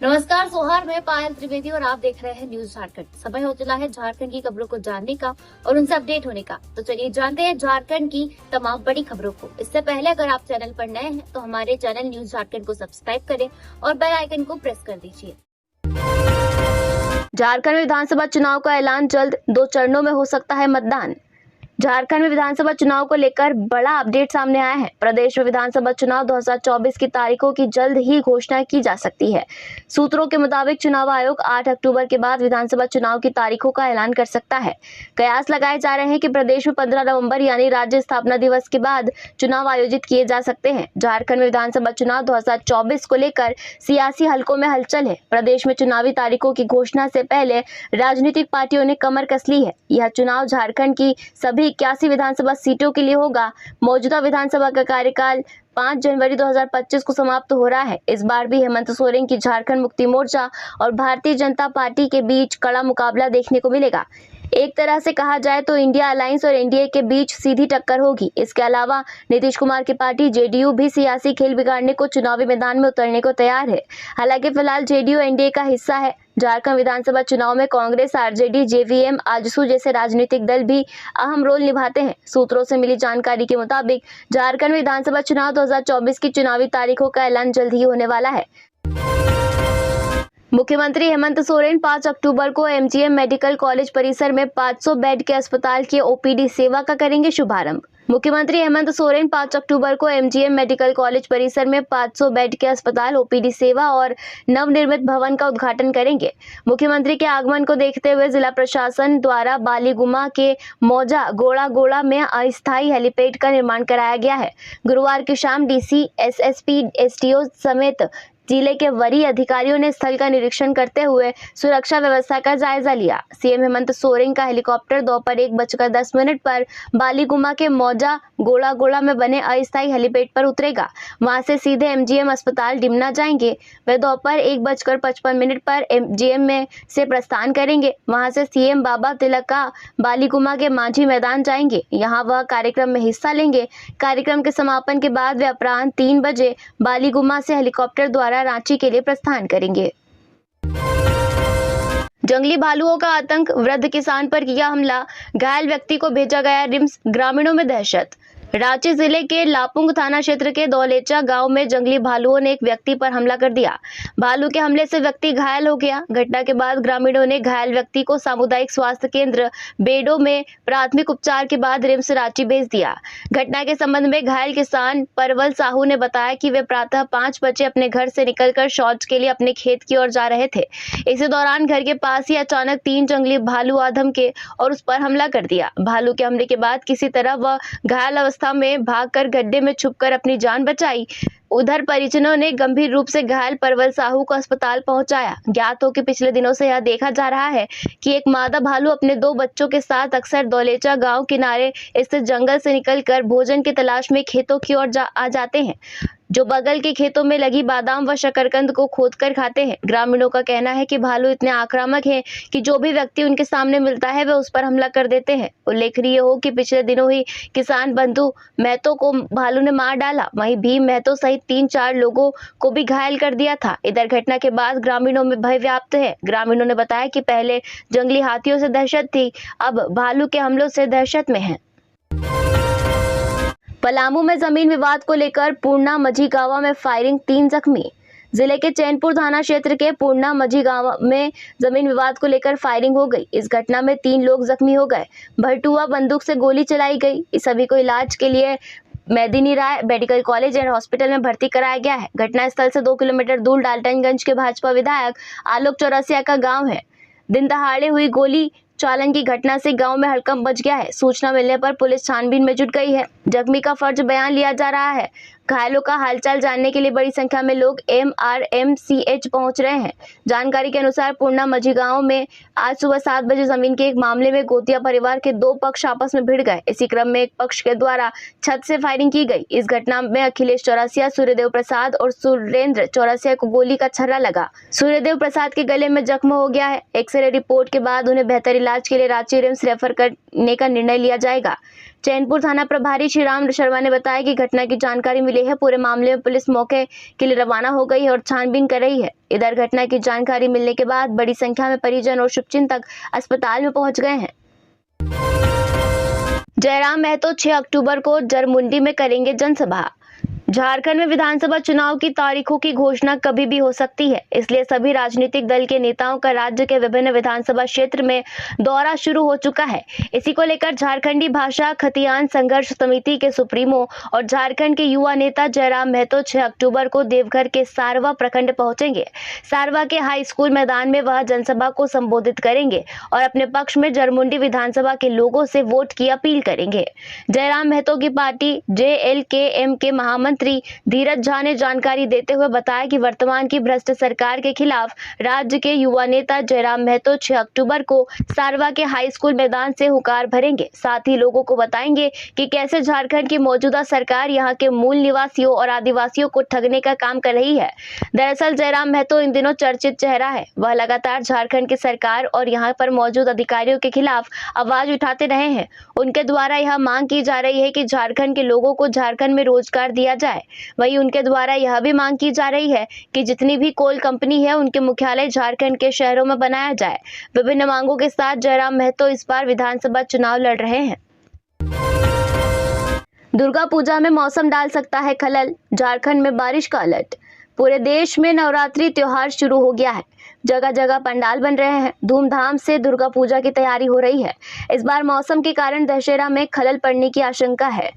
नमस्कार सोहार, मैं पायल त्रिवेदी और आप देख रहे हैं न्यूज झारखंड। समय हो चला है झारखंड की खबरों को जानने का और उनसे अपडेट होने का। तो चलिए जानते हैं झारखंड की तमाम बड़ी खबरों को। इससे पहले अगर आप चैनल पर नए हैं तो हमारे चैनल न्यूज झारखंड को सब्सक्राइब करें और बेल आइकन को प्रेस कर दीजिए। झारखंड विधानसभा चुनाव का ऐलान जल्द, 2 चरणों में हो सकता है मतदान। झारखंड में विधानसभा चुनाव को लेकर बड़ा अपडेट सामने आया है। प्रदेश में विधानसभा चुनाव 2024 की तारीखों की जल्द ही घोषणा की जा सकती है। सूत्रों के मुताबिक चुनाव आयोग 8 अक्टूबर के बाद विधानसभा चुनाव की तारीखों का ऐलान कर सकता है। कयास लगाए जा रहे हैं कि प्रदेश में 15 नवंबर यानी राज्य स्थापना दिवस के बाद चुनाव आयोजित किए जा सकते हैं। झारखंड में विधानसभा चुनाव 2024 को लेकर सियासी हलकों में हलचल है। प्रदेश में चुनावी तारीखों की घोषणा से पहले राजनीतिक पार्टियों ने कमर कस ली है। यह चुनाव झारखंड की सभी 81 विधानसभा सीटों के लिए होगा। मौजूदा विधानसभा का कार्यकाल 5 जनवरी 2025 को समाप्त हो रहा है। इस बार भी हेमंत सोरेन की झारखंड मुक्ति मोर्चा और भारतीय जनता पार्टी के बीच कड़ा मुकाबला देखने को मिलेगा। एक तरह से कहा जाए तो इंडिया अलायंस और एनडीए के बीच सीधी टक्कर होगी। इसके अलावा नीतीश कुमार की पार्टी जेडीयू भी सियासी खेल बिगाड़ने को चुनावी मैदान में उतरने को तैयार है। हालांकि फिलहाल जेडीयू एनडीए का हिस्सा है। झारखंड विधानसभा चुनाव में कांग्रेस, आरजेडी, जेवीएम, आजसू जैसे राजनीतिक दल भी अहम रोल निभाते हैं। सूत्रों से मिली जानकारी के मुताबिक झारखंड विधानसभा चुनाव 2024 की चुनावी तारीखों का ऐलान जल्द ही होने वाला है। मुख्यमंत्री हेमंत सोरेन 5 अक्टूबर को एमजीएम मेडिकल कॉलेज परिसर में 500 बेड के अस्पताल की ओपीडी सेवा का करेंगे शुभारंभ। मुख्यमंत्री हेमंत सोरेन 5 अक्टूबर को एमजीएम मेडिकल कॉलेज परिसर में 500 बेड के अस्पताल, ओपीडी सेवा और नवनिर्मित भवन का उद्घाटन करेंगे। मुख्यमंत्री के आगमन को देखते हुए जिला प्रशासन द्वारा बालीगुमा के मौजा गोड़ा में अस्थायी हेलीपैड का निर्माण कराया गया है। गुरुवार की शाम डीसी, एसएसपी, एसटीओ समेत जिले के वरीय अधिकारियों ने स्थल का निरीक्षण करते हुए सुरक्षा व्यवस्था का जायजा लिया। सीएम हेमंत सोरेन का हेलीकॉप्टर दोपहर 1:10 पर बालीगुमा के मौजा गोड़ा में बने अस्थायी हेलीपैड पर उतरेगा। वहां से सीधे एमजीएम अस्पताल डिमना जाएंगे। वे दोपहर 1:55 पर एमजीएम में से प्रस्थान करेंगे। वहां से सीएम बाबा तिलका बालीगुमा के मांझी मैदान जाएंगे। यहाँ वह कार्यक्रम में हिस्सा लेंगे। कार्यक्रम के समापन के बाद वे अपराह्न 3 बजे बालीगुमा से हेलीकॉप्टर द्वारा रांची के लिए प्रस्थान करेंगे। जंगली भालुओं का आतंक, वृद्ध किसान पर किया हमला, घायल व्यक्ति को भेजा गया रिम्स, ग्रामीणों में दहशत। रांची जिले के लापुंग थाना क्षेत्र के दौलेचा गांव में जंगली भालुओं ने एक व्यक्ति पर हमला कर दिया। भालू के हमले से व्यक्ति घायल हो गया। घटना के बाद ग्रामीणों ने घायल व्यक्ति को सामुदायिक स्वास्थ्य केंद्र बेडो में प्राथमिक उपचार के बाद रिम्स रांची भेज दिया। घटना के संबंध में घायल किसान परवल साहू ने बताया कि वे प्रातः 5 बजे अपने घर से निकलकर शौच के लिए अपने खेत की ओर जा रहे थे। इसी दौरान घर के पास ही अचानक 3 जंगली भालू आ धमके और उस पर हमला कर दिया। भालू के हमले के बाद किसी तरह वह घायल अवस्था में भागकर गड्ढे में छुपकर अपनी जान बचाई। उधर परिजनों ने गंभीर रूप से घायल परवल साहू को अस्पताल पहुंचाया। ज्ञात हो कि पिछले दिनों से यह देखा जा रहा है कि एक मादा भालू अपने 2 बच्चों के साथ अक्सर दौलेचा गांव किनारे स्थित जंगल से निकलकर भोजन की तलाश में खेतों की ओर आ जाते हैं, जो बगल के खेतों में लगी बादाम व शकरकंद को खोदकर खाते हैं। ग्रामीणों का कहना है कि भालू इतने आक्रामक हैं कि जो भी व्यक्ति उनके सामने मिलता है वे उस पर हमला कर देते हैं। उल्लेखनीय हो कि पिछले दिनों ही किसान बंधु महतो को भालू ने मार डाला। वहीं भीम महतो सहित 3-4 लोगों को भी घायल कर दिया था। इधर घटना के बाद ग्रामीणों में भय व्याप्त है। ग्रामीणों ने बताया कि पहले जंगली हाथियों से दहशत थी, अब भालू के हमलों से दहशत में है। पलामू में जमीन विवाद को लेकर पूर्णा मझी गांव में फायरिंग, 3 जख्मी। जिले के चैनपुर थाना क्षेत्र के पूर्णा मझी गांव में जमीन विवाद को लेकर फायरिंग हो गई। इस घटना में 3 लोग जख्मी हो गए। भरटुआ बंदूक से गोली चलाई गई। इस सभी को इलाज के लिए मेदिनी राय मेडिकल कॉलेज एंड हॉस्पिटल में भर्ती कराया गया है। घटनास्थल से 2 किलोमीटर दूर डाल्टनगंज के भाजपा विधायक आलोक चौरसिया का गाँव है। दिन दहाड़े हुई गोली चालन की घटना से गांव में हड़कंप मच गया है। सूचना मिलने पर पुलिस छानबीन में जुट गई है। जख्मी का फर्ज बयान लिया जा रहा है। घायलों का हालचाल जानने के लिए बड़ी संख्या में लोग MRMCH पहुंच रहे हैं। जानकारी के अनुसार पूर्णा मझी गांव में आज सुबह 7 बजे जमीन के एक मामले में गोतिया परिवार के 2 पक्ष आपस में भिड़ गए। इसी क्रम में एक पक्ष के द्वारा छत से फायरिंग की गई। इस घटना में अखिलेश चौरसिया, सूर्यदेव प्रसाद और सुरेंद्र चौरसिया को गोली का छर्रा लगा। सूर्यदेव प्रसाद के गले में जख्म हो गया है। एक्सरे रिपोर्ट के बाद उन्हें बेहतर इलाज के लिए रांची रिम्स रेफर करने का निर्णय लिया जाएगा। चैनपुर थाना प्रभारी श्रीराम शर्मा ने बताया कि घटना की जानकारी मिली है। पूरे मामले में पुलिस मौके के लिए रवाना हो गई है और छानबीन कर रही है। इधर घटना की जानकारी मिलने के बाद बड़ी संख्या में परिजन और शुभचिंतक अस्पताल में पहुंच गए हैं। जयराम महतो 6 अक्टूबर को जरमुंडी में करेंगे जनसभा। झारखंड में विधानसभा चुनाव की तारीखों की घोषणा कभी भी हो सकती है, इसलिए सभी राजनीतिक दल के नेताओं का राज्य के विभिन्न विधानसभा क्षेत्र में दौरा शुरू हो चुका है। इसी को लेकर झारखंडी भाषा खतियान संघर्ष समिति के सुप्रीमो और झारखंड के युवा नेता जयराम महतो 6 अक्टूबर को देवघर के सारवा प्रखंड पहुंचेंगे। सारवा के हाई स्कूल मैदान में वह जनसभा को संबोधित करेंगे और अपने पक्ष में जरमुंडी विधानसभा के लोगों से वोट की अपील करेंगे। जयराम महतो की पार्टी JLKM के महामंत्री धीरज झा ने जानकारी देते हुए बताया कि वर्तमान की भ्रष्ट सरकार के खिलाफ राज्य के युवा नेता जयराम महतो 6 अक्टूबर को सारवा के हाई स्कूल मैदान से हुंकार भरेंगे। साथ ही लोगों को बताएंगे कि कैसे झारखंड की मौजूदा सरकार यहां के मूल निवासियों और आदिवासियों को ठगने का काम कर रही है। दरअसल जयराम महतो इन दिनों चर्चित चेहरा है। वह लगातार झारखंड की सरकार और यहां पर मौजूद अधिकारियों के खिलाफ आवाज उठाते रहे हैं। उनके द्वारा यह मांग की जा रही है कि झारखंड के लोगों को झारखंड में रोजगार दिया जाए। वहीं उनके द्वारा यह भी मांग की जा रही है कि जितनी भी कोल कंपनी है उनके मुख्यालय झारखंड के शहरों में बनाया जाए। विभिन्न मांगों के साथ जयराम महतो इस बार विधानसभा चुनाव लड़ रहे हैं। दुर्गा पूजा में मौसम डाल सकता है खलल, झारखंड में बारिश का अलर्ट। पूरे देश में नवरात्रि त्योहार शुरू हो गया है। जगह जगह पंडाल बन रहे हैं। धूमधाम से दुर्गा पूजा की तैयारी हो रही है। इस बार मौसम के कारण दशहरा में खलल पड़ने की आशंका है।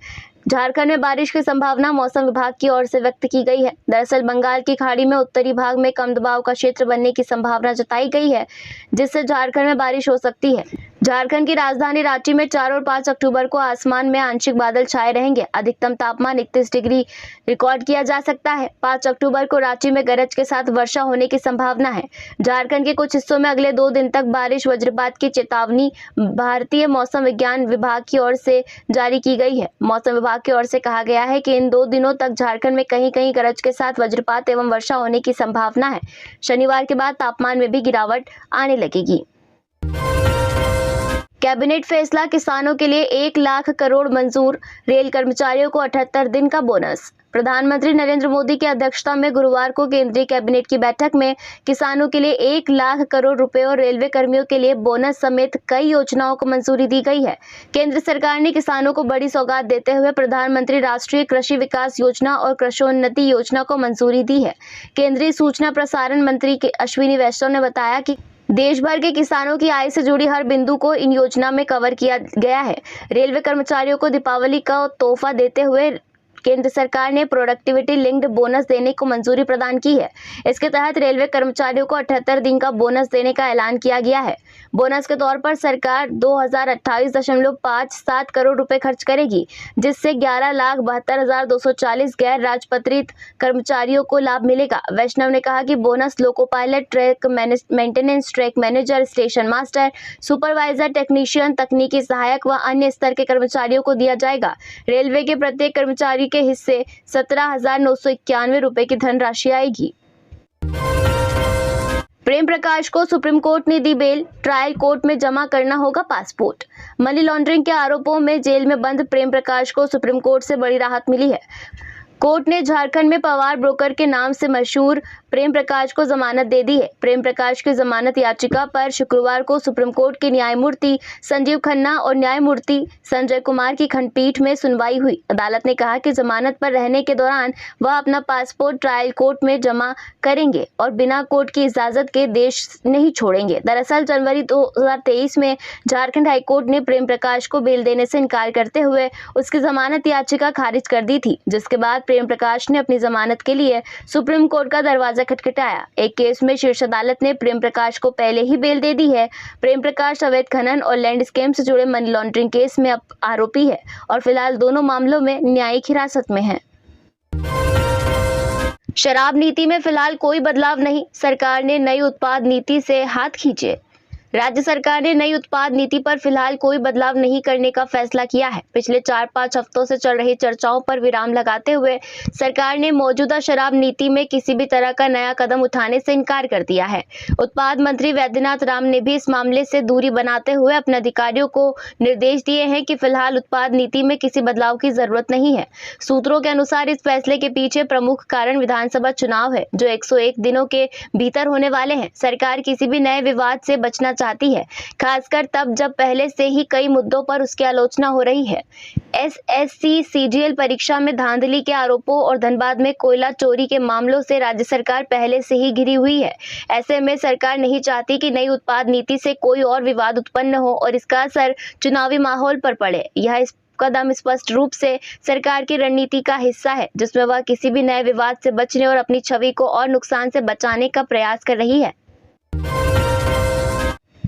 झारखंड में बारिश की संभावना मौसम विभाग की ओर से व्यक्त की गई है। दरअसल बंगाल की खाड़ी में उत्तरी भाग में कम दबाव का क्षेत्र बनने की संभावना जताई गई है, जिससे झारखंड में बारिश हो सकती है। झारखंड की राजधानी रांची में 4 और 5 अक्टूबर को आसमान में आंशिक बादल छाए रहेंगे। अधिकतम तापमान 31 डिग्री रिकॉर्ड किया जा सकता है। 5 अक्टूबर को रांची में गरज के साथ वर्षा होने की संभावना है। झारखंड के कुछ हिस्सों में अगले 2 दिन तक बारिश वज्रपात की चेतावनी भारतीय मौसम विज्ञान विभाग की ओर से जारी की गई है। मौसम विभाग की ओर से कहा गया है कि इन 2 दिनों तक झारखंड में कहीं कहीं गरज के साथ वज्रपात एवं वर्षा होने की संभावना है। शनिवार के बाद तापमान में भी गिरावट आने लगेगी। कैबिनेट फैसला, किसानों के लिए 1 लाख करोड़ मंजूर, रेल कर्मचारियों को 78 दिन का बोनस। प्रधानमंत्री नरेंद्र मोदी की अध्यक्षता में गुरुवार को केंद्रीय कैबिनेट की बैठक में किसानों के लिए 1 लाख करोड़ रुपए और रेलवे कर्मियों के लिए बोनस समेत कई योजनाओं को मंजूरी दी गई है। केंद्र सरकार ने किसानों को बड़ी सौगात देते हुए प्रधानमंत्री राष्ट्रीय कृषि विकास योजना और कृषोन्नति योजना को मंजूरी दी है। केंद्रीय सूचना प्रसारण मंत्री अश्विनी वैष्णव ने बताया कि देश भर के किसानों की आय से जुड़ी हर बिंदु को इन योजना में कवर किया गया है। रेलवे कर्मचारियों को दीपावली का तोहफा देते हुए केंद्र सरकार ने प्रोडक्टिविटी लिंक्ड बोनस देने को मंजूरी प्रदान की है। इसके तहत रेलवे कर्मचारियों को 78 दिन का बोनस देने का ऐलान किया गया है। बोनस के तौर पर सरकार 2028.57 करोड़ रुपए खर्च करेगी, जिससे 11,72,240 गैर राजपत्रित कर्मचारियों को लाभ मिलेगा। वैष्णव ने कहा कि bonus loco pilot, track maintenance, track manager, station master, supervisor, technician, तकनीकी सहायक व अन्य स्तर के कर्मचारियों को दिया जाएगा। रेलवे के प्रत्येक कर्मचारी के हिस्से 17,991 रुपए की धनराशि आएगी। प्रेम प्रकाश को सुप्रीम कोर्ट ने दी बेल, ट्रायल कोर्ट में जमा करना होगा पासपोर्ट। मनी लॉन्ड्रिंग के आरोपों में जेल में बंद प्रेम प्रकाश को सुप्रीम कोर्ट से बड़ी राहत मिली है। कोर्ट ने झारखंड में पवार ब्रोकर के नाम से मशहूर प्रेम प्रकाश को जमानत दे दी है। प्रेम प्रकाश की जमानत याचिका पर शुक्रवार को सुप्रीम कोर्ट के न्यायमूर्ति संजीव खन्ना और न्यायमूर्ति संजय कुमार की खंडपीठ में सुनवाई हुई। अदालत ने कहा कि जमानत पर रहने के दौरान वह अपना पासपोर्ट ट्रायल कोर्ट में जमा करेंगे और बिना कोर्ट की इजाजत के देश नहीं छोड़ेंगे। दरअसल जनवरी 2023 में झारखंड हाईकोर्ट ने प्रेम प्रकाश को बेल देने से इनकार करते हुए उसकी जमानत याचिका खारिज कर दी थी, जिसके बाद प्रेम प्रकाश ने अपनी जमानत के लिए सुप्रीम कोर्ट का दरवाजा खटखटाया। एक केस में शीर्ष अदालत ने प्रेम प्रकाश को पहले ही बेल दे दी है। प्रेम प्रकाश अवैध खनन और लैंड स्कैम से जुड़े मनी लॉन्ड्रिंग केस में आरोपी है और फिलहाल दोनों मामलों में न्यायिक हिरासत में है। शराब नीति में फिलहाल कोई बदलाव नहीं, सरकार ने नई उत्पाद नीति से हाथ खींचे। राज्य सरकार ने नई उत्पाद नीति पर फिलहाल कोई बदलाव नहीं करने का फैसला किया है। पिछले 4-5 हफ्तों से चल रही चर्चाओं पर विराम लगाते हुए सरकार ने मौजूदा शराब नीति में किसी भी तरह का नया कदम उठाने से इनकार कर दिया है। उत्पाद मंत्री वैद्यनाथ राम ने भी इस मामले से दूरी बनाते हुए अपने अधिकारियों को निर्देश दिए हैं कि फिलहाल उत्पाद नीति में किसी बदलाव की जरूरत नहीं है। सूत्रों के अनुसार इस फैसले के पीछे प्रमुख कारण विधानसभा चुनाव है, जो 101 दिनों के भीतर होने वाले हैं। सरकार किसी भी नए विवाद से बचना चाहती है, खासकर तब जब पहले से ही कई मुद्दों पर उसकी आलोचना हो रही है। एसएससी सीजीएल परीक्षा में धांधली के आरोपों और धनबाद में कोयला चोरी के मामलों से राज्य सरकार पहले से ही घिरी हुई है। ऐसे में सरकार नहीं चाहती कि नई उत्पाद नीति से कोई और विवाद उत्पन्न हो और इसका असर चुनावी माहौल पर पड़े। यह कदम स्पष्ट रूप से सरकार की रणनीति का हिस्सा है, जिसमें वह किसी भी नए विवाद से बचने और अपनी छवि को और नुकसान से बचाने का प्रयास कर रही है।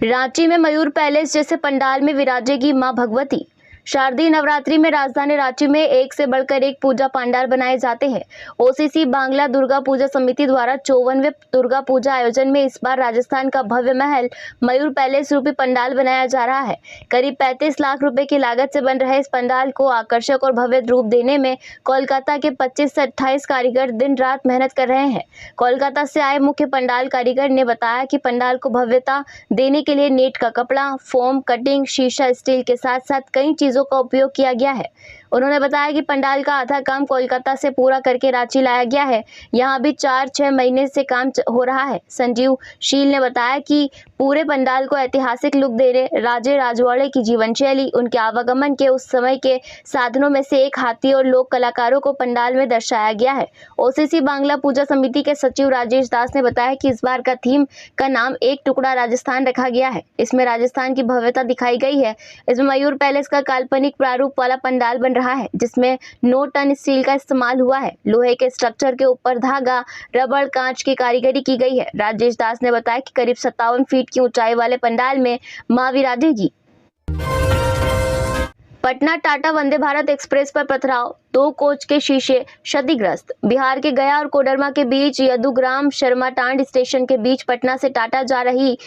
रांची में मयूर पैलेस जैसे पंडाल में विराजेगी मां भगवती। शारदीय नवरात्रि में राजधानी रांची में एक से बढ़कर एक पूजा पंडाल बनाए जाते हैं। ओसीसी बांग्ला दुर्गा पूजा समिति द्वारा 54वें दुर्गा पूजा आयोजन में इस बार राजस्थान का भव्य महल मयूर पैलेस रूपी पंडाल बनाया जा रहा है। करीब 35 लाख रुपए की लागत से बन रहे इस पंडाल को आकर्षक और भव्य रूप देने में कोलकाता के 25 से 28 कारीगर दिन रात मेहनत कर रहे हैं। कोलकाता से आए मुख्य पंडाल कारीगर ने बताया कि पंडाल को भव्यता देने के लिए नेट का कपड़ा, फोम, कटिंग, शीशा, स्टील के साथ साथ कई चीजों का उपयोग किया गया है। उन्होंने बताया कि पंडाल का आधा काम कोलकाता से पूरा करके रांची लाया गया है। यहाँ भी 4-6 महीने से काम हो रहा है। संजीव शील ने बताया कि पूरे पंडाल को ऐतिहासिक लुक देने राजे राजवाड़े की जीवन शैली, उनके आवागमन के उस समय के साधनों में से एक हाथी और लोक कलाकारों को पंडाल में दर्शाया गया है। ओसीसी बांग्ला पूजा समिति के सचिव राजेश दास ने बताया कि इस बार का थीम का नाम एक टुकड़ा राजस्थान रखा गया है। इसमें राजस्थान की भव्यता दिखाई गई है। इसमें मयूर पैलेस का काल्पनिक प्रारूप वाला पंडाल बन रहा है, जिसमें 9 टन स्टील का इस्तेमाल हुआ है। लोहे के स्ट्रक्चर के ऊपर धागा, रबड़, कांच की कारीगरी की गई है। राजेश दास ने बताया कि करीब 57 फीट की ऊंचाई वाले पंडाल में मां विराजेगी। पटना टाटा वंदे भारत एक्सप्रेस पर पथराव, 2 कोच के शीशे क्षतिग्रस्त। बिहार के गया और कोडरमा के बीच यदुग्राम शर्माटांड स्टेशन के बीच पटना से टाटा जा रही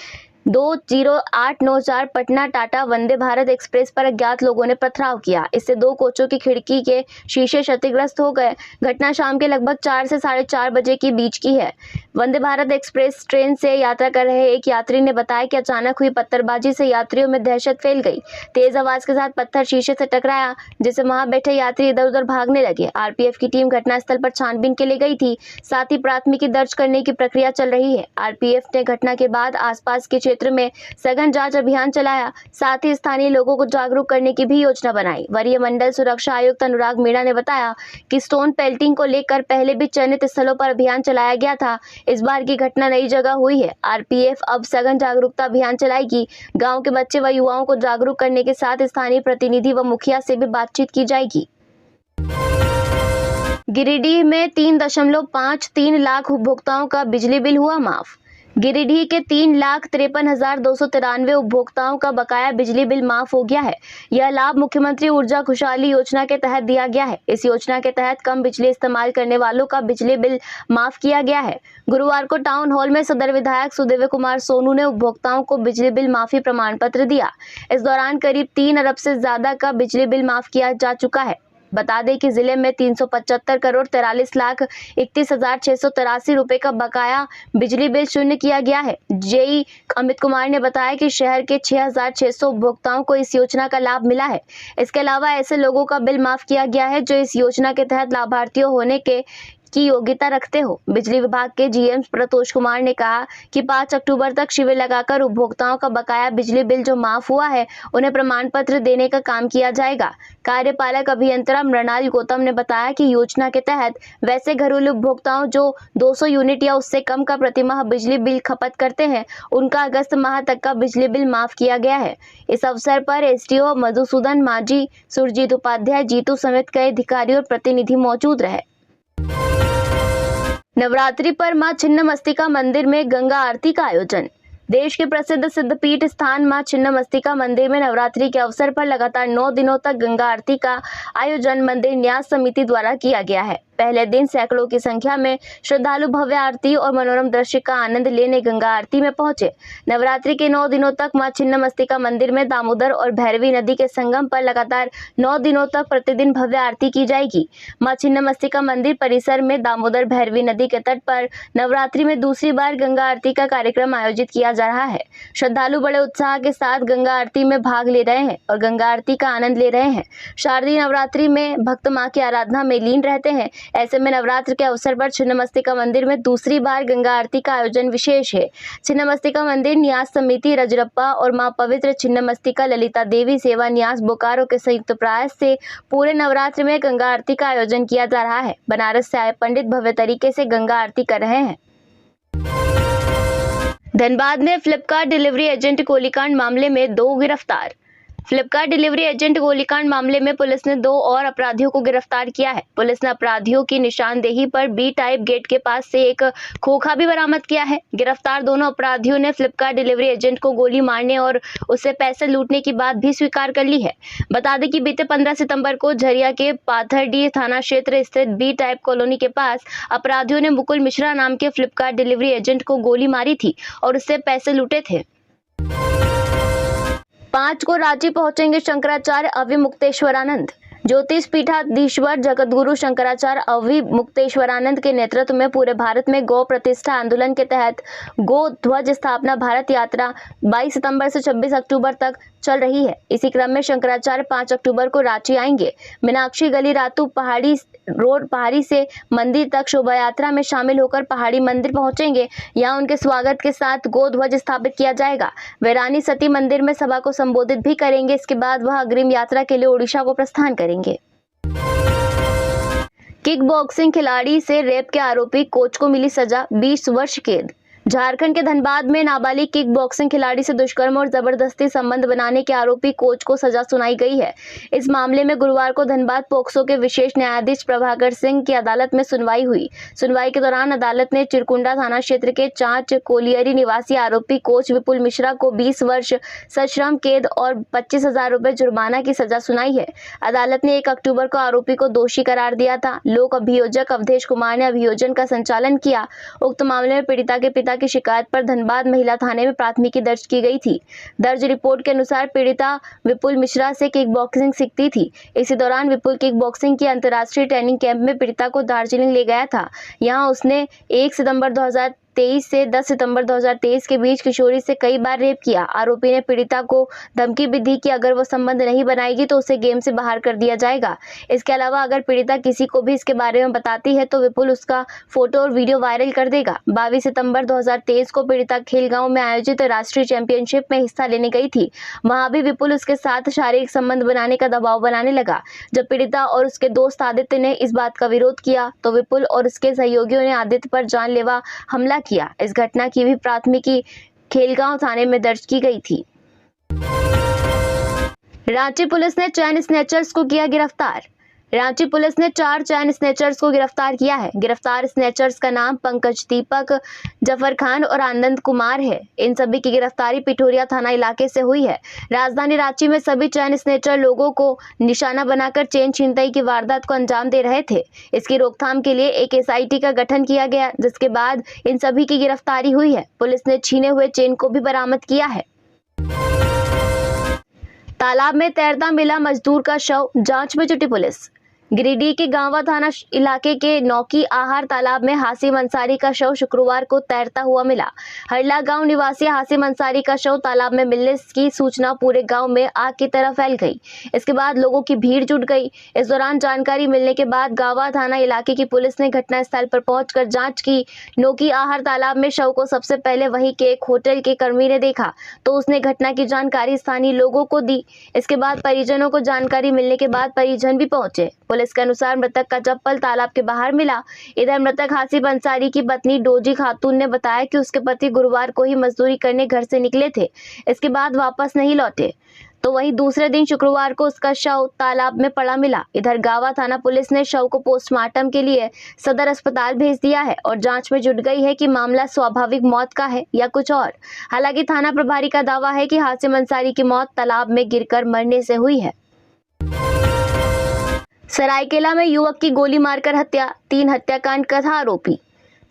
20894 पटना टाटा वंदे भारत एक्सप्रेस पर अज्ञात लोगों ने पथराव किया। इससे 2 कोचों की खिड़की के शीशे क्षतिग्रस्त हो गए। घटना शाम के लगभग 4 से 4:30 बजे के बीच की है। वंदे भारत एक्सप्रेस ट्रेन से यात्रा कर रहे एक यात्री ने बताया कि अचानक हुई पत्थरबाजी से यात्रियों में दहशत फैल गई। तेज आवाज के साथ पत्थर शीशे से टकराया, जिससे वहां बैठे यात्री इधर उधर भागने लगे। आरपीएफ की टीम घटनास्थल पर छानबीन के लिए गई थी। साथ ही प्राथमिकी दर्ज करने की प्रक्रिया चल रही है। आरपीएफ ने घटना के बाद आसपास के क्षेत्र में सघन जांच अभियान चलाया। साथ ही स्थानीय लोगों को जागरूक करने की भी योजना बनाई। वरीय मंडल सुरक्षा आयुक्त अनुराग मीणा ने बताया कि स्टोन पेल्टिंग को लेकर पहले भी चयनित स्थलों पर अभियान चलाया गया था। इस बार की घटना नई जगह हुई है। आरपीएफ अब सघन जागरूकता अभियान चलाएगी। गांव के बच्चे व युवाओं को जागरूक करने के साथ स्थानीय प्रतिनिधि व मुखिया से भी बातचीत की जाएगी। गिरिडीह में 3.53 लाख उपभोक्ताओं का बिजली बिल हुआ माफ। गिरिडीह के 3,53,293 उपभोक्ताओं का बकाया बिजली बिल माफ हो गया है। यह लाभ मुख्यमंत्री ऊर्जा खुशहाली योजना के तहत दिया गया है। इस योजना के तहत कम बिजली इस्तेमाल करने वालों का बिजली बिल माफ किया गया है। गुरुवार को टाउन हॉल में सदर विधायक सुदेव कुमार सोनू ने उपभोक्ताओं को बिजली बिल माफी प्रमाण पत्र दिया। इस दौरान करीब 3 अरब से ज्यादा का बिजली बिल माफ किया जा चुका है। बता दें कि जिले में 375 करोड़ 43,31,683 रुपए का बकाया बिजली बिल शून्य किया गया है। जेई अमित कुमार ने बताया कि शहर के 6,600 उपभोक्ताओं को इस योजना का लाभ मिला है। इसके अलावा ऐसे लोगों का बिल माफ किया गया है जो इस योजना के तहत लाभार्थियों होने की योग्यता रखते हो। बिजली विभाग के जीएम प्रतोष कुमार ने कहा कि 5 अक्टूबर तक शिविर लगाकर उपभोक्ताओं का बकाया बिजली बिल जो माफ हुआ है उन्हें प्रमाण पत्र देने का काम किया जाएगा। कार्यपालक अभियंता मृणाल गौतम ने बताया कि योजना के तहत वैसे घरेलू उपभोक्ताओं जो 200 यूनिट या उससे कम का प्रतिमाह बिजली बिल खपत करते हैं उनका अगस्त माह तक का बिजली बिल माफ किया गया है। इस अवसर पर एसडीओ मधुसूदन माझी, सुरजीत उपाध्याय, जीतू समेत कई अधिकारी और प्रतिनिधि मौजूद रहे। नवरात्रि पर मां छिन्नमस्तिका मंदिर में गंगा आरती का आयोजन। देश के प्रसिद्ध सिद्धपीठ स्थान मां छिन्नमस्तिका मंदिर में नवरात्रि के अवसर पर लगातार 9 दिनों तक गंगा आरती का आयोजन मंदिर न्यास समिति द्वारा किया गया है। पहले दिन सैकड़ों की संख्या में श्रद्धालु भव्य आरती और मनोरम दृश्य का आनंद लेने गंगा आरती में पहुंचे। नवरात्रि के 9 दिनों तक मां छिन्नमस्तिका मंदिर में दामोदर और भैरवी नदी के संगम पर लगातार 9 दिनों तक प्रतिदिन भव्य आरती की जाएगी। मां छिन्नमस्तिका मंदिर परिसर में दामोदर भैरवी नदी के तट पर नवरात्रि में दूसरी बार गंगा आरती का कार्यक्रम आयोजित किया जा रहा है। श्रद्धालु बड़े उत्साह के साथ गंगा आरती में भाग ले रहे हैं और गंगा आरती का आनंद ले रहे हैं। शारदीय नवरात्रि में भक्त मां की आराधना में लीन रहते हैं। ऐसे में नवरात्र के अवसर पर छिन्नमस्तिका मंदिर में दूसरी बार गंगा आरती का आयोजन विशेष है। छिन्नमस्तिका मंदिर न्यास समिति रजरप्पा और मां पवित्र छिन्नमस्तिका ललिता देवी सेवा न्यास बोकारो के संयुक्त प्रयास से पूरे नवरात्र में गंगा आरती का आयोजन किया जा रहा है। बनारस से आए पंडित भव्य तरीके से गंगा आरती कर रहे हैं। धनबाद में फ्लिपकार्ट डिलीवरी एजेंट गोलीकांड मामले में 2 गिरफ्तार। फ्लिपकार्ट डिलीवरी एजेंट गोलीकांड मामले में पुलिस ने 2 और अपराधियों को गिरफ्तार किया है। पुलिस ने अपराधियों की निशानदेही पर बी टाइप गेट के पास से एक खोखा भी बरामद किया है। गिरफ्तार दोनों अपराधियों ने फ्लिपकार्ट डिलीवरी एजेंट को गोली मारने और उससे पैसे लूटने की बात भी स्वीकार कर ली है। बता दें कि बीते 15 सितंबर को झरिया के पाथरडीह थाना क्षेत्र स्थित बी टाइप कॉलोनी के पास अपराधियों ने मुकुल मिश्रा नाम के फ्लिपकार्ट डिलीवरी एजेंट को गोली मारी थी और उससे पैसे लूटे थे। 5 को रांची पहुंचेंगे शंकराचार्य अविमुक्तेश्वरानंद। ज्योतिष पीठाधीश्वर जगतगुरु शंकराचार्य अविमुक्तेश्वरानंद के नेतृत्व में पूरे भारत में गौ प्रतिष्ठा आंदोलन के तहत गो ध्वज स्थापना भारत यात्रा 22 सितंबर से 26 अक्टूबर तक चल रही है। इसी क्रम में शंकराचार्य 5 अक्टूबर को रांची आएंगे। मीनाक्षी गली रातू पहाड़ी रोड पहाड़ी से मंदिर तक शोभा यात्रा में शामिल होकर पहाड़ी मंदिर पहुंचेंगे। यहां उनके स्वागत के साथ गो ध्वज स्थापित किया जाएगा। वे रानी सती मंदिर में सभा को संबोधित भी करेंगे। इसके बाद वह अग्रिम यात्रा के लिए ओडिशा को प्रस्थान करेंगे। किक बॉक्सिंग खिलाड़ी से रेप के आरोपी कोच को मिली सजा 20 वर्ष कैद। झारखंड के धनबाद में नाबालिग किक बॉक्सिंग खिलाड़ी से दुष्कर्म और जबरदस्ती संबंध बनाने के आरोपी कोच को सजा सुनाई गई है। इस मामले में गुरुवार को धनबाद पोक्सो के विशेष न्यायाधीश प्रभाकर सिंह की अदालत में सुनवाई हुई। सुनवाई के दौरान अदालत ने चिरकुंडा थाना क्षेत्र के चांच कोलियरी निवासी आरोपी कोच विपुल मिश्रा को 20 वर्ष सश्रम कैद और 25,000 रुपए जुर्माना की सजा सुनाई है। अदालत ने 1 अक्टूबर को आरोपी को दोषी करार दिया था। लोक अभियोजक अवधेश कुमार ने अभियोजन का संचालन किया। उक्त मामले में पीड़िता के पिता की शिकायत पर धनबाद महिला थाने में प्राथमिकी दर्ज की गई थी। दर्ज रिपोर्ट के अनुसार पीड़िता विपुल मिश्रा से किक बॉक्सिंग सीखती थी। इसी दौरान विपुल किक बॉक्सिंग की अंतर्राष्ट्रीय ट्रेनिंग कैंप में पीड़िता को दार्जिलिंग ले गया था। यहां उसने 1 सितंबर 2023 से 10 सितंबर 2023 के बीच किशोरी से कई बार रेप किया। आरोपी ने पीड़िता को धमकी भी दी कि अगर वो संबंध नहीं बनाएगी तो उसे गेम से बाहर कर दिया जाएगा। इसके अलावा अगर पीड़िता किसी को भी इसके बारे में बताती है तो विपुल उसका फोटो और वीडियो वायरल कर देगा। 22 सितंबर 2023 को पीड़िता खेलगांव में आयोजित राष्ट्रीय चैंपियनशिप में हिस्सा लेने गई थी। वहां भी विपुल उसके साथ शारीरिक संबंध बनाने का दबाव बनाने लगा। जब पीड़िता और उसके दोस्त आदित्य ने इस बात का विरोध किया तो विपुल और उसके सहयोगियों ने आदित्य पर जानलेवा हमला किया। इस घटना की भी प्राथमिकी खेलगांव थाने में दर्ज की गई थी। रांची पुलिस ने चैन स्नैचर्स को किया गिरफ्तार। रांची पुलिस ने 4 चैन स्नैचर्स को गिरफ्तार किया है। गिरफ्तार स्नैचर्स का नाम पंकज दीपक, जफर खान और आनंद कुमार है। इन सभी की गिरफ्तारी पिठोरिया थाना इलाके से हुई है। राजधानी रांची में सभी चैन स्नैचर लोगों को निशाना बनाकर चेन छिनतई की वारदात को अंजाम दे रहे थे। इसकी रोकथाम के लिए एक SIT का गठन किया गया, जिसके बाद इन सभी की गिरफ्तारी हुई है। पुलिस ने छीने हुए चेन को भी बरामद किया है। तालाब में तैरता मिला मजदूर का शव, जांच में जुटी पुलिस। गिरिडीह के गांवा थाना इलाके के नौकी आहार तालाब में हासिम अंसारी का शव शुक्रवार को तैरता हुआ मिला। हरला गांव निवासी हासिम अंसारी का शव तालाब में मिलने की सूचना पूरे गांव में आग की तरह फैल गई। इसके बाद लोगों की भीड़ जुट गई। इस दौरान जानकारी मिलने के बाद गांवा थाना इलाके की पुलिस ने घटनास्थल पर पहुंचकर जांच की। नौकी आहार तालाब में शव को सबसे पहले वहीं के एक होटल के कर्मी ने देखा तो उसने घटना की जानकारी स्थानीय लोगों को दी। इसके बाद परिजनों को जानकारी मिलने के बाद परिजन भी पहुंचे। पुलिस के अनुसार मृतक का चप्पल तालाब के बाहर मिला। इधर मृतक हासिब अंसारी की पत्नी डोजी खातून ने बताया कि उसके पति गुरुवार को ही मजदूरी करने घर से निकले थे, इसके बाद वापस नहीं लौटे। तो वहीं दूसरे दिन शुक्रवार को उसका शव तालाब में पड़ा मिला। इधर गावा थाना पुलिस ने शव को पोस्टमार्टम के लिए सदर अस्पताल भेज दिया है और जांच में जुट गई है कि मामला स्वाभाविक मौत का है या कुछ और। हालांकि थाना प्रभारी का दावा है कि हासिम अंसारी की मौत तालाब में गिरकर मरने से हुई है। सरायकेला में युवक की गोली मारकर हत्या, 3 हत्याकांड का था आरोपी।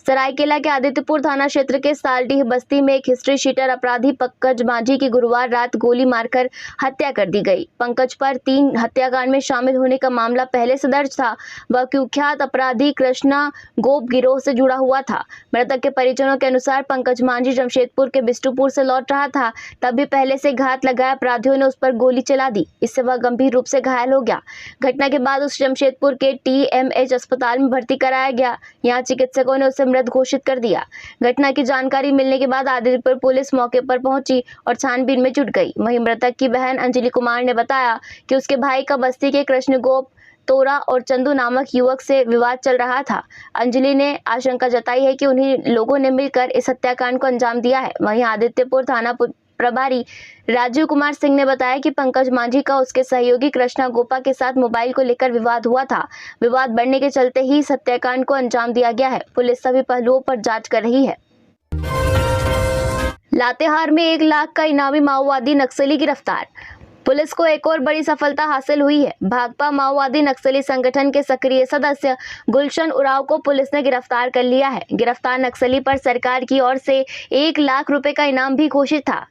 सरायकेला के आदित्यपुर थाना क्षेत्र के सालडीह बस्ती में एक हिस्ट्री शीटर अपराधी पंकज माझी की गुरुवार रात गोली मारकर हत्या कर दी गई। पंकज पर 3 हत्याकांड में शामिल होने का मामला पहले से दर्ज था। वह कुख्यात अपराधी कृष्णा गोप गिरोह से जुड़ा हुआ था। मृतक के परिजनों के अनुसार पंकज माझी जमशेदपुर के बिष्टुपुर से लौट रहा था, तभी पहले से घात लगाए अपराधियों ने उस पर गोली चला दी। इससे वह गंभीर रूप से घायल हो गया। घटना के बाद उसे जमशेदपुर के TMH अस्पताल में भर्ती कराया गया। यहाँ चिकित्सकों ने उसे मृत घोषित कर दिया। घटना की जानकारी मिलने के बाद आदित्यपुर पुलिस मौके पर पहुंची और छानबीन में जुट गई। वहीं मृतक की बहन अंजलि कुमार ने बताया कि उसके भाई का बस्ती के कृष्ण गोप तोरा और चंदू नामक युवक से विवाद चल रहा था। अंजलि ने आशंका जताई है कि उन्हीं लोगों ने मिलकर इस हत्याकांड को अंजाम दिया है। वहीं आदित्यपुर थाना प्रभारी राजीव कुमार सिंह ने बताया कि पंकज माझी का उसके सहयोगी कृष्णा गोपा के साथ मोबाइल को लेकर विवाद हुआ था। विवाद बढ़ने के चलते ही इस हत्याकांड को अंजाम दिया गया है। पुलिस सभी पहलुओं पर जांच कर रही है। लातेहार में 1 लाख का इनामी माओवादी नक्सली गिरफ्तार। पुलिस को एक और बड़ी सफलता हासिल हुई है। भाकपा माओवादी नक्सली संगठन के सक्रिय सदस्य गुलशन उरांव को पुलिस ने गिरफ्तार कर लिया है। गिरफ्तार नक्सली पर सरकार की ओर से 1 लाख रुपए का इनाम भी घोषित था।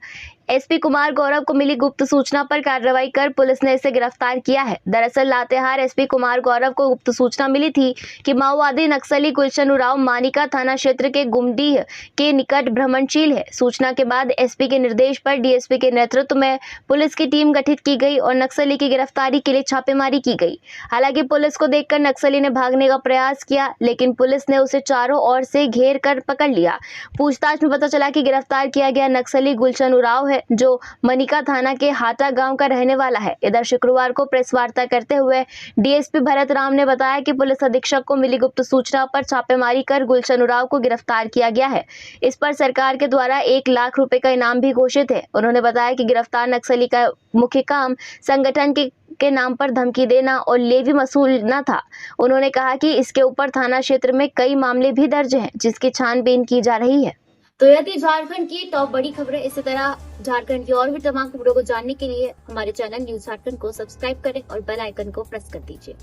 SP कुमार गौरव को मिली गुप्त सूचना पर कार्रवाई कर पुलिस ने इसे गिरफ्तार किया है। दरअसल लातेहार SP कुमार गौरव को गुप्त सूचना मिली थी कि माओवादी नक्सली गुलशन उरांव मानिका थाना क्षेत्र के गुमडीह के निकट भ्रमणशील है। सूचना के बाद SP के निर्देश पर DSP के नेतृत्व में पुलिस की टीम गठित की गई और नक्सली की गिरफ्तारी के लिए छापेमारी की गई। हालांकि पुलिस को देखकर नक्सली ने भागने का प्रयास किया, लेकिन पुलिस ने उसे चारों ओर से घेर कर पकड़ लिया। पूछताछ में पता चला कि गिरफ्तार किया गया नक्सली गुलशन उरांव है, जो मनिका थाना के हाटा गांव का रहने वाला है। इधर शुक्रवार को प्रेस वार्ता करते हुए DSP भरत राम ने बताया कि पुलिस अधीक्षक को मिली गुप्त सूचना पर छापेमारी कर गुलशन उरांव को गिरफ्तार किया गया है। इस पर सरकार के द्वारा 1 लाख रुपए का इनाम भी घोषित है। उन्होंने बताया कि गिरफ्तार नक्सली का मुख्य काम संगठन के नाम पर धमकी देना और लेवी वसूलना था। उन्होंने कहा कि इसके ऊपर थाना क्षेत्र में कई मामले भी दर्ज हैं, जिसकी छानबीन की जा रही है। तो यह थी झारखंड की टॉप बड़ी खबरें। इसी तरह झारखंड की और भी तमाम खबरों को जानने के लिए हमारे चैनल न्यूज झारखंड को सब्सक्राइब करें और बेल आइकन को प्रेस कर दीजिए।